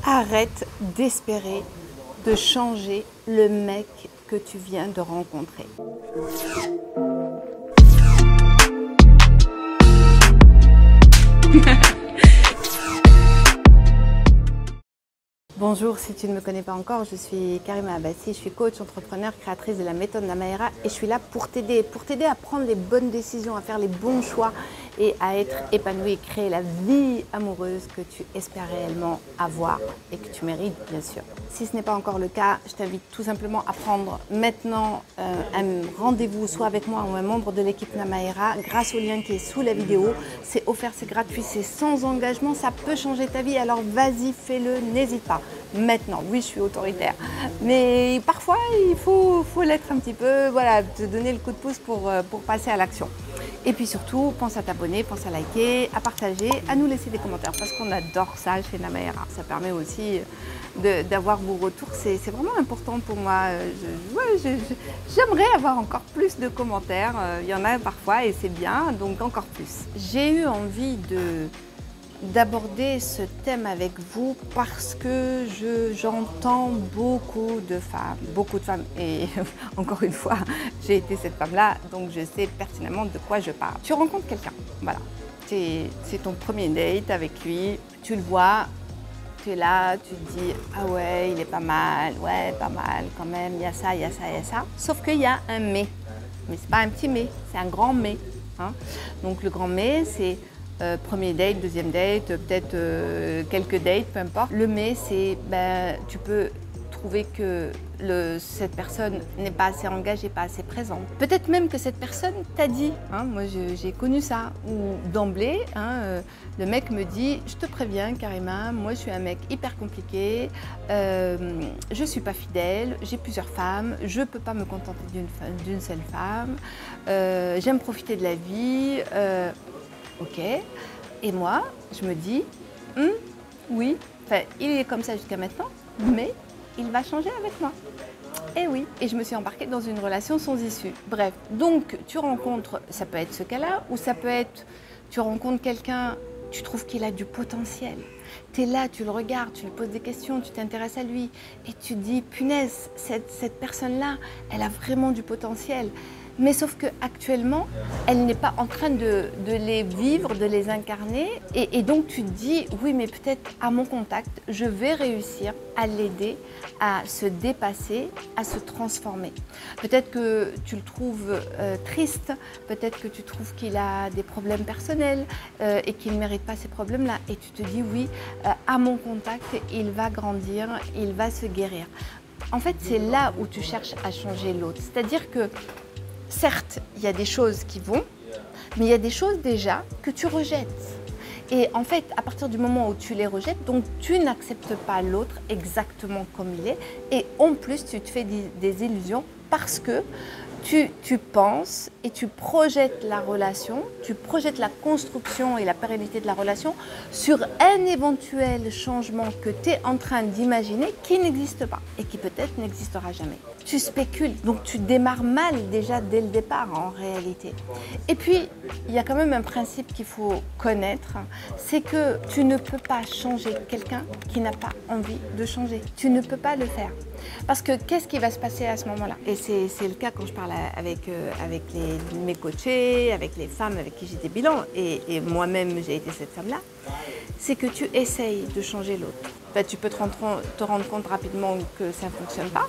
Arrête d'espérer de changer le mec que tu viens de rencontrer. Bonjour, si tu ne me connais pas encore, je suis Karima Abbassi, je suis coach, entrepreneur, créatrice de la méthode Namaera et je suis là pour t'aider à prendre les bonnes décisions, à faire les bons choix et à être épanoui et créer la vie amoureuse que tu espères réellement avoir et que tu mérites bien sûr. Si ce n'est pas encore le cas, je t'invite tout simplement à prendre maintenant un rendez-vous soit avec moi ou un membre de l'équipe Namaera grâce au lien qui est sous la vidéo. C'est offert, c'est gratuit, c'est sans engagement, ça peut changer ta vie, alors vas-y, fais-le, n'hésite pas. Maintenant, oui, je suis autoritaire, mais parfois il faut l'être un petit peu, voilà, te donner le coup de pouce pour passer à l'action. Et puis surtout, pense à t'abonner, pense à liker, à partager, à nous laisser des commentaires parce qu'on adore ça chez Namaera. Ça permet aussi d'avoir vos retours, c'est vraiment important pour moi. J'aimerais avoir encore plus de commentaires, il y en a parfois et c'est bien, donc encore plus. J'ai eu envie d'aborder ce thème avec vous parce que j'entends beaucoup de femmes et encore une fois j'ai été cette femme-là donc je sais pertinemment de quoi je parle. Tu rencontres quelqu'un, voilà, c'est ton premier date avec lui, tu le vois, tu es là, tu te dis ah ouais il est pas mal, ouais pas mal quand même, il y a ça, il y a ça, il y a ça, sauf qu'il y a un mais c'est pas un petit mais, c'est un grand mais, hein. Donc le grand mais c'est premier date, deuxième date, peut-être quelques dates, peu importe. Le mais, c'est tu peux trouver que cette personne n'est pas assez engagée, pas assez présente. Peut-être même que cette personne t'a dit, hein, moi j'ai connu ça, ou d'emblée, hein, le mec me dit « Je te préviens Karima, moi je suis un mec hyper compliqué, je suis pas fidèle, j'ai plusieurs femmes, je peux pas me contenter d'une seule femme, j'aime profiter de la vie. Ok, et moi, je me dis, oui, il est comme ça jusqu'à maintenant, mais il va changer avec moi. Et oui, et je me suis embarquée dans une relation sans issue. Bref, donc tu rencontres, ça peut être ce cas-là, ou ça peut être, tu rencontres quelqu'un, tu trouves qu'il a du potentiel. Tu es là, tu le regardes, tu lui poses des questions, tu t'intéresses à lui, et tu te dis, punaise, cette personne-là, elle a vraiment du potentiel. Mais sauf qu'actuellement, elle n'est pas en train de les vivre, de les incarner. Et donc tu te dis, oui, mais peut-être à mon contact, je vais réussir à l'aider à se dépasser, à se transformer. Peut-être que tu le trouves triste, peut-être que tu trouves qu'il a des problèmes personnels et qu'il ne mérite pas ces problèmes-là. Et tu te dis, oui, à mon contact, il va grandir, il va se guérir. En fait, c'est là où tu cherches à changer l'autre. C'est-à-dire que certes, il y a des choses qui vont, mais il y a des choses déjà que tu rejettes. Et en fait, à partir du moment où tu les rejettes, donc tu n'acceptes pas l'autre exactement comme il est. Et en plus, tu te fais des illusions parce que tu penses et tu projettes la relation, tu projettes la construction et la pérennité de la relation sur un éventuel changement que tu es en train d'imaginer qui n'existe pas et qui peut-être n'existera jamais. Tu spécules, donc tu démarres mal déjà dès le départ en réalité. Et puis, il y a quand même un principe qu'il faut connaître, c'est que tu ne peux pas changer quelqu'un qui n'a pas envie de changer. Tu ne peux pas le faire. Parce que qu'est-ce qui va se passer à ce moment-là? Et c'est le cas quand je parle avec mes coachés, avec les femmes avec qui j'ai des bilans, et moi-même j'ai été cette femme-là, c'est que tu essayes de changer l'autre. Tu peux te rendre compte rapidement que ça ne fonctionne pas,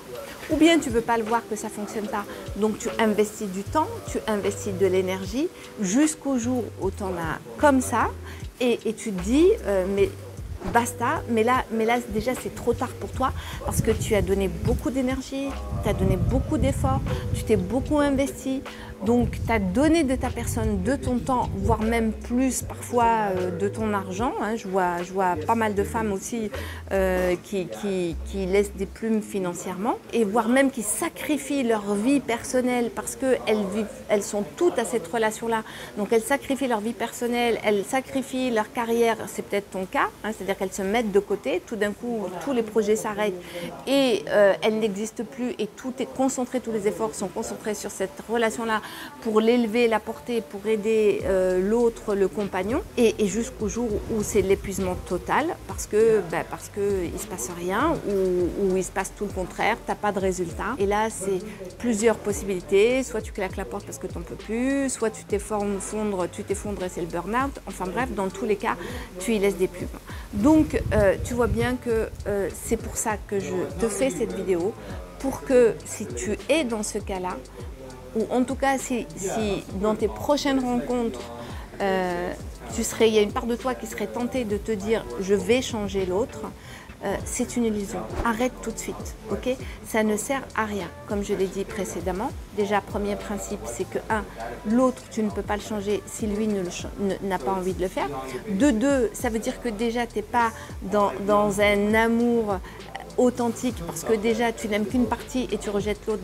ou bien tu ne veux pas le voir que ça ne fonctionne pas, donc tu investis du temps, tu investis de l'énergie, jusqu'au jour où tu en as comme ça, et tu te dis, mais basta, mais là déjà c'est trop tard pour toi parce que tu as donné beaucoup d'énergie, tu as donné beaucoup d'efforts, tu t'es beaucoup investi, donc tu as donné de ta personne, de ton temps, voire même plus parfois de ton argent, hein. Je vois pas mal de femmes aussi qui laissent des plumes financièrement et voire même qui sacrifient leur vie personnelle parce qu'elles sont toutes à cette relation-là, donc elles sacrifient leur vie personnelle, elles sacrifient leur carrière, c'est peut-être ton cas, hein, c'est-à-dire c'est-à-dire qu'elles se mettent de côté, tout d'un coup, tous les projets s'arrêtent et elles n'existent plus et tout est concentré, tous les efforts sont concentrés sur cette relation-là pour l'élever, la porter, pour aider l'autre, le compagnon, et jusqu'au jour où c'est l'épuisement total parce que il se passe rien ou il se passe tout le contraire, tu n'as pas de résultat. Et là, c'est plusieurs possibilités, soit tu claques la porte parce que tu n'en peux plus, soit tu t'effondres et c'est le burn-out. Enfin bref, dans tous les cas, tu y laisses des plumes. Donc, tu vois bien que c'est pour ça que je te fais cette vidéo, pour que si tu es dans ce cas-là, ou en tout cas si dans tes prochaines rencontres, il y a une part de toi qui serait tentée de te dire « je vais changer l'autre », c'est une illusion. Arrête tout de suite, ok? Ça ne sert à rien. Comme je l'ai dit précédemment, déjà, premier principe, c'est que l'autre, tu ne peux pas le changer si lui n'a pas envie de le faire. De deux, ça veut dire que déjà, tu n'es pas dans un amour authentique parce que déjà tu n'aimes qu'une partie et tu rejettes l'autre.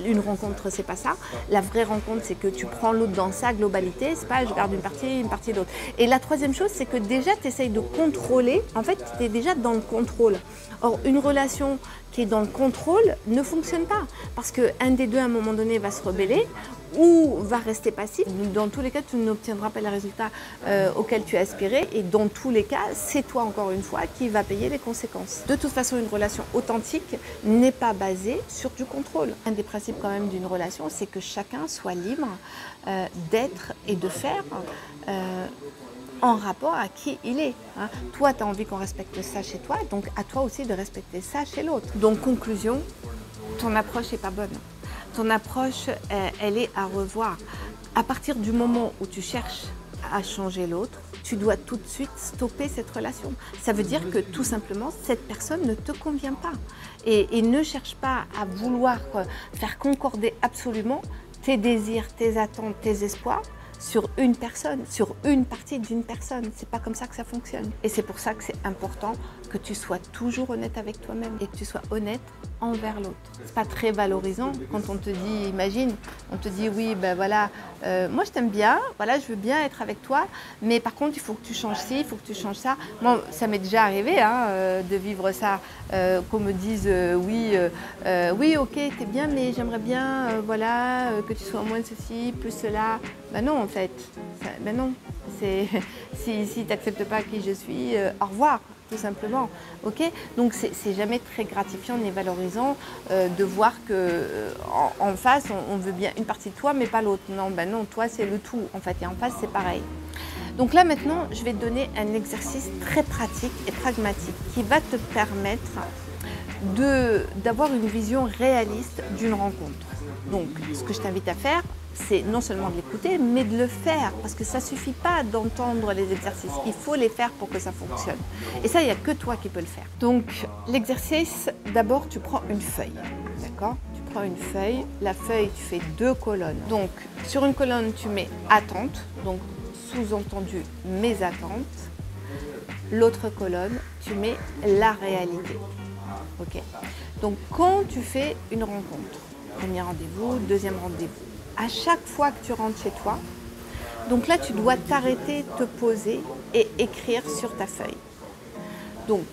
Une rencontre, c'est pas ça. La vraie rencontre, c'est que tu prends l'autre dans sa globalité, c'est pas je garde une partie d'autre. Et la troisième chose, c'est que déjà tu essayes de contrôler, en fait tu es déjà dans le contrôle. Or une relation qui est dans le contrôle ne fonctionne pas parce qu'un des deux à un moment donné va se rebeller ou va rester passif. Dans tous les cas, tu n'obtiendras pas les résultats auxquels tu as aspiré et dans tous les cas, c'est toi encore une fois qui va payer les conséquences. De toute façon, une relation authentique n'est pas basée sur du contrôle. Un des principes quand même d'une relation, c'est que chacun soit libre d'être et de faire en rapport à qui il est. Hein. Toi, tu as envie qu'on respecte ça chez toi, donc à toi aussi de respecter ça chez l'autre. Donc, conclusion, ton approche n'est pas bonne. Ton approche, elle est à revoir. À partir du moment où tu cherches à changer l'autre, tu dois tout de suite stopper cette relation. Ça veut dire que tout simplement, cette personne ne te convient pas. Et ne cherche pas à vouloir faire concorder absolument tes désirs, tes attentes, tes espoirs sur une personne, sur une partie d'une personne. C'est pas comme ça que ça fonctionne. Et c'est pour ça que c'est important que tu sois toujours honnête avec toi-même et que tu sois honnête envers l'autre. C'est pas très valorisant quand on te dit, imagine, on te dit oui, ben voilà, moi je t'aime bien, voilà, je veux bien être avec toi, mais par contre il faut que tu changes ci, il faut que tu changes ça. Moi, ça m'est déjà arrivé de vivre ça, qu'on me dise oui, ok, t'es bien, mais j'aimerais bien, voilà, que tu sois moins ceci, plus cela. Ben non, en fait, ben non. Si tu n'acceptes pas qui je suis, au revoir. Tout simplement, ok? Donc c'est jamais très gratifiant ni valorisant de voir que en face on veut bien une partie de toi mais pas l'autre. Non, ben non, toi c'est le tout en fait et en face c'est pareil. Donc là maintenant je vais te donner un exercice très pratique et pragmatique qui va te permettre d'avoir une vision réaliste d'une rencontre. Donc ce que je t'invite à faire, c'est non seulement de l'écouter, mais de le faire, parce que ça ne suffit pas d'entendre les exercices, il faut les faire pour que ça fonctionne. Et ça, il n'y a que toi qui peux le faire. Donc, l'exercice, d'abord, tu prends une feuille, d'accord? Tu prends une feuille, la feuille, tu fais 2 colonnes. Donc, sur une colonne, tu mets « attente », donc sous-entendu « mes attentes ». L'autre colonne, tu mets « la réalité ». Ok? Donc, quand tu fais une rencontre, premier rendez-vous, deuxième rendez-vous, à chaque fois que tu rentres chez toi, donc là, tu dois t'arrêter, te poser et écrire sur ta feuille. Donc,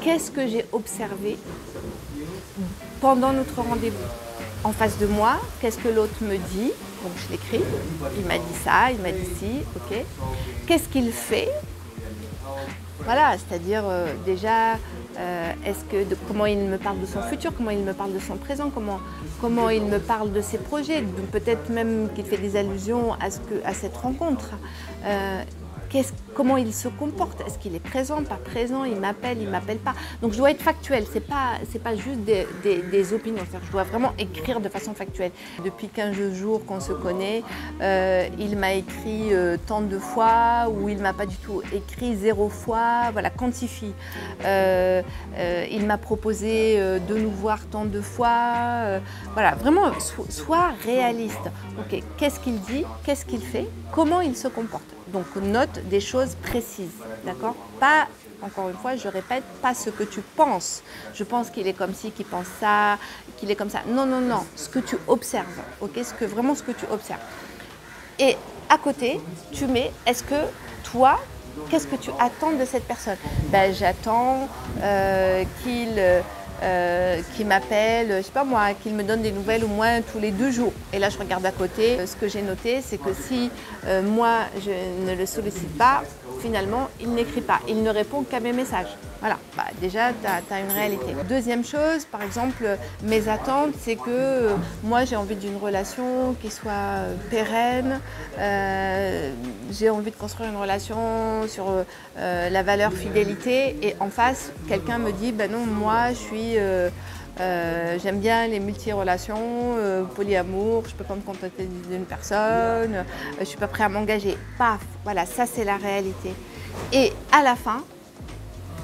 qu'est-ce que j'ai observé pendant notre rendez-vous? En face de moi, qu'est-ce que l'autre me dit? Donc, je l'écris. Il m'a dit ça, il m'a dit ci, ok. Qu'est-ce qu'il fait? Voilà, c'est-à-dire déjà, comment il me parle de son futur, comment il me parle de son présent, comment il me parle de ses projets, peut-être même qu'il fait des allusions à cette rencontre. Comment il se comporte, est-ce qu'il est présent, pas présent, il m'appelle pas. Donc je dois être factuelle, c'est pas juste des opinions, je dois vraiment écrire de façon factuelle. Depuis 15 jours qu'on se connaît, il m'a écrit tant de fois ou il m'a pas du tout écrit 0 fois, voilà, quantifie. Il m'a proposé de nous voir tant de fois, voilà, vraiment sois réaliste. Ok, qu'est-ce qu'il dit, qu'est-ce qu'il fait, comment il se comporte. Donc note des choses précises, d'accord? Pas, encore une fois, je répète, pas ce que tu penses. Je pense qu'il est comme ci, qu'il pense ça, qu'il est comme ça. Non, non, non, ce que tu observes, ok? Vraiment ce que tu observes. Et à côté, tu mets, est-ce que toi, Qu'est-ce que tu attends de cette personne? Ben, j'attends qu'il m'appelle, je sais pas moi, qu'il me donne des nouvelles au moins tous les 2 jours. Et là, je regarde à côté. Ce que j'ai noté, c'est que si moi, je ne le sollicite pas, finalement, il n'écrit pas. Il ne répond qu'à mes messages. Voilà, bah, déjà, tu as une réalité. Deuxième chose, par exemple, mes attentes, c'est que moi, j'ai envie d'une relation qui soit pérenne. J'ai envie de construire une relation sur la valeur fidélité. Et en face, quelqu'un me dit, ben non, moi, je suis... j'aime bien les multi-relations, polyamour, je ne peux pas me contenter d'une personne, je ne suis pas prêt à m'engager. Paf, voilà, ça c'est la réalité. Et à la fin,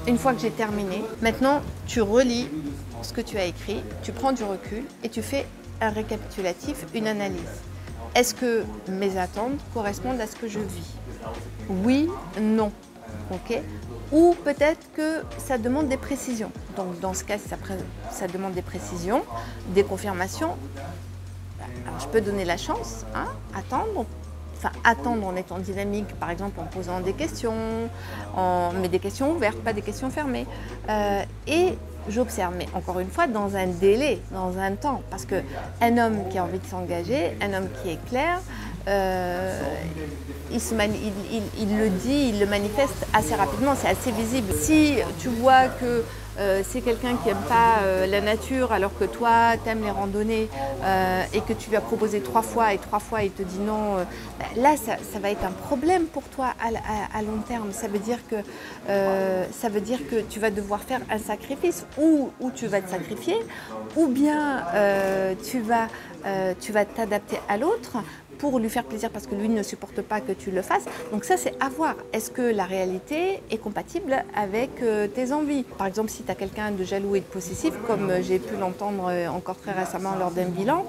une fois que j'ai terminé, maintenant tu relis ce que tu as écrit, tu prends du recul et tu fais un récapitulatif, une analyse. Est-ce que mes attentes correspondent à ce que je vis? Oui, non. Ok. Ou peut-être que ça demande des précisions. Donc dans ce cas, si ça demande des précisions, des confirmations, alors je peux donner la chance, hein, attendre. Enfin, attendre en étant dynamique, par exemple en posant des questions, mais des questions ouvertes, pas des questions fermées. Et j'observe, mais encore une fois, dans un délai, dans un temps. Parce qu'un homme qui a envie de s'engager, un homme qui est clair, il le dit, il le manifeste assez rapidement, c'est assez visible. Si tu vois que c'est quelqu'un qui n'aime pas la nature alors que toi tu aimes les randonnées et que tu lui as proposé 3 fois et 3 fois il te dit non, là ça va être un problème pour toi à long terme. Ça veut dire que tu vas devoir faire un sacrifice ou tu vas te sacrifier ou bien tu vas t'adapter à l'autre pour lui faire plaisir parce que lui ne supporte pas que tu le fasses. Donc ça, c'est à voir. Est-ce que la réalité est compatible avec tes envies? Par exemple, si tu as quelqu'un de jaloux et de possessif, comme j'ai pu l'entendre encore très récemment lors d'un bilan,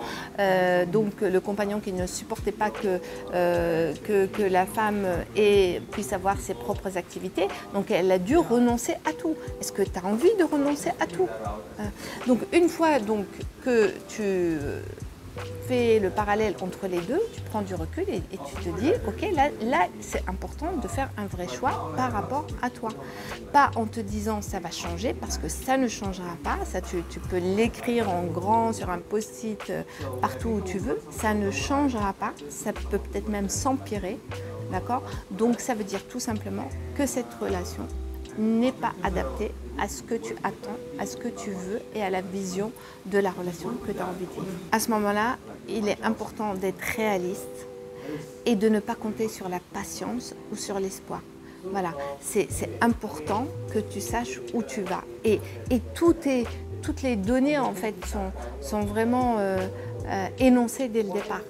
donc le compagnon qui ne supportait pas que la femme puisse avoir ses propres activités, donc elle a dû renoncer à tout. Est-ce que tu as envie de renoncer à tout? Donc une fois donc, que tu fais le parallèle entre les deux, tu prends du recul et tu te dis, ok, là c'est important de faire un vrai choix par rapport à toi. Pas en te disant ça va changer, parce que ça ne changera pas, ça tu peux l'écrire en grand sur un post-it partout où tu veux, ça ne changera pas, ça peut peut-être même s'empirer, d'accord? Donc ça veut dire tout simplement que cette relation n'est pas adaptée à ce que tu attends, à ce que tu veux et à la vision de la relation que tu as envie de vivre. À ce moment-là, il est important d'être réaliste et de ne pas compter sur la patience ou sur l'espoir. Voilà, c'est important que tu saches où tu vas. Et toutes les données en fait sont vraiment énoncées dès le départ.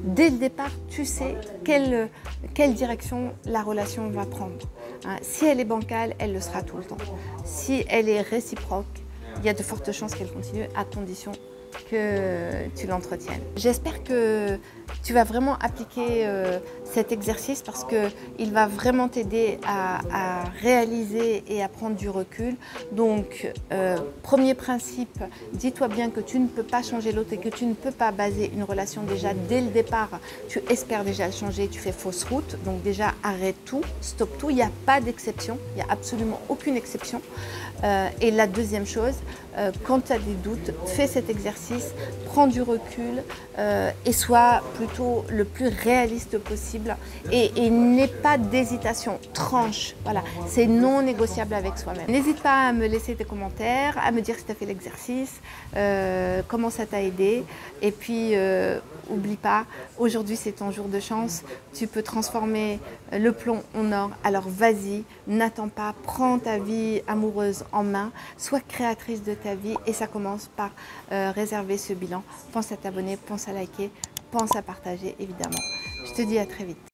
Dès le départ, tu sais quelle direction la relation va prendre. Si elle est bancale, elle le sera tout le temps. Si elle est réciproque, il y a de fortes chances qu'elle continue à condition que tu l'entretiennes. J'espère que tu vas vraiment appliquer cet exercice parce qu'il va vraiment t'aider à réaliser et à prendre du recul. Donc, premier principe, dis-toi bien que tu ne peux pas changer l'autre et que tu ne peux pas baser une relation déjà dès le départ. Tu espères déjà le changer, tu fais fausse route. Donc déjà, arrête tout, stop tout. Il n'y a pas d'exception, il n'y a absolument aucune exception. Et la deuxième chose, quand tu as des doutes, fais cet exercice, prends du recul et sois plutôt le plus réaliste possible et n'aie pas d'hésitation, tranche. Voilà, c'est non négociable avec soi-même. N'hésite pas à me laisser tes commentaires, à me dire si tu as fait l'exercice, comment ça t'a aidé. Et puis, oublie pas, aujourd'hui c'est ton jour de chance, tu peux transformer le plomb en or. Alors vas-y, n'attends pas, prends ta vie amoureuse en main, sois créatrice de ta vie et ça commence par réserver ce bilan. Pense à t'abonner, pense à liker, pense à partager évidemment. Je te dis à très vite.